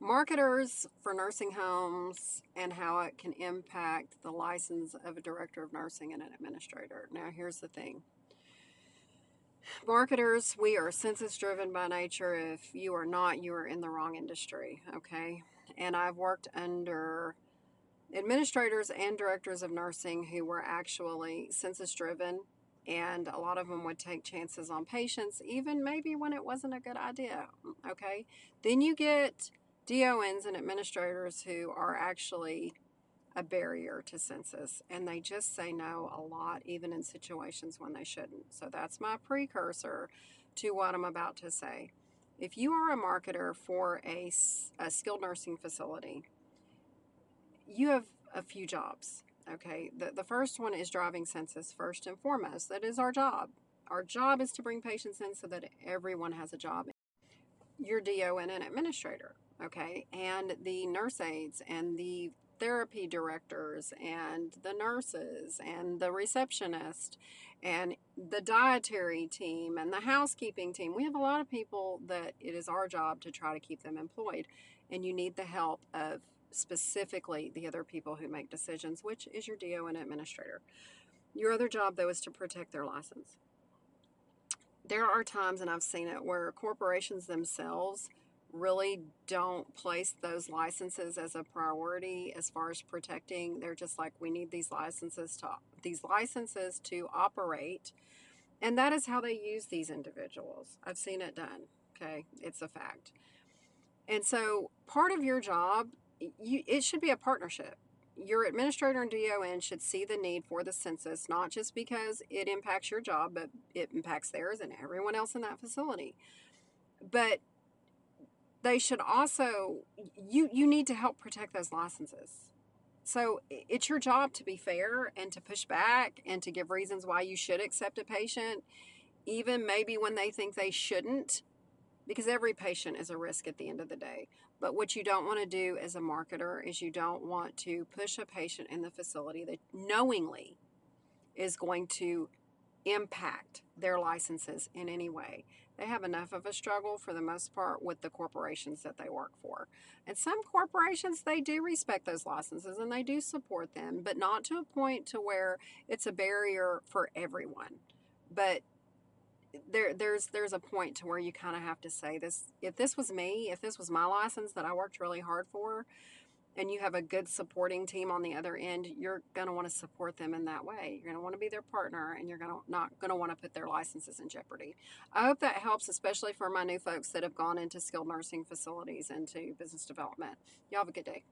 Marketers for nursing homes and how it can impact the license of a director of nursing and an administrator. Now, here's the thing. Marketers, we are census driven by nature. If you are not, you are in the wrong industry, okay? And I've worked under administrators and directors of nursing who were actually census driven, and a lot of them would take chances on patients, even maybe when it wasn't a good idea, okay? Then you get DONs and administrators who are actually a barrier to census, and they just say no a lot, even in situations when they shouldn't. So that's my precursor to what I'm about to say. If you are a marketer for a skilled nursing facility, you have a few jobs. Okay, the first one is driving census first and foremost. That is our job. Our job is to bring patients in so that everyone has a job. You're DON and administrator, okay, and the nurse aides and the therapy directors and the nurses and the receptionist and the dietary team and the housekeeping team. We have a lot of people that it is our job to try to keep them employed, and you need the help of specifically the other people who make decisions, which is your DON administrator. Your other job, though, is to protect their license. There are times, and I've seen it, where corporations themselves really don't place those licenses as a priority as far as protecting. They're just like, we need these licenses to operate, and that is how they use these individuals. I've seen it done. Okay, it's a fact. And so part of your job, it should be a partnership. Your administrator and DON should see the need for the census, not just because it impacts your job, but it impacts theirs and everyone else in that facility. But they should also, you need to help protect those licenses. So it's your job to be fair and to push back and to give reasons why you should accept a patient, even maybe when they think they shouldn't, because every patient is a risk at the end of the day. But what you don't want to do as a marketer is you don't want to push a patient in the facility that knowingly is going to impact their licenses in any way. They have enough of a struggle for the most part with the corporations that they work for. And some corporations, they do respect those licenses and they do support them, but not to a point to where it's a barrier for everyone. But there's a point to where you kind of have to say this. If this was me, if this was my license that I worked really hard for, and you have a good supporting team on the other end, you're going to want to support them in that way. You're going to want to be their partner, and you're not going to want to put their licenses in jeopardy. I hope that helps, especially for my new folks that have gone into skilled nursing facilities and to business development. Y'all have a good day.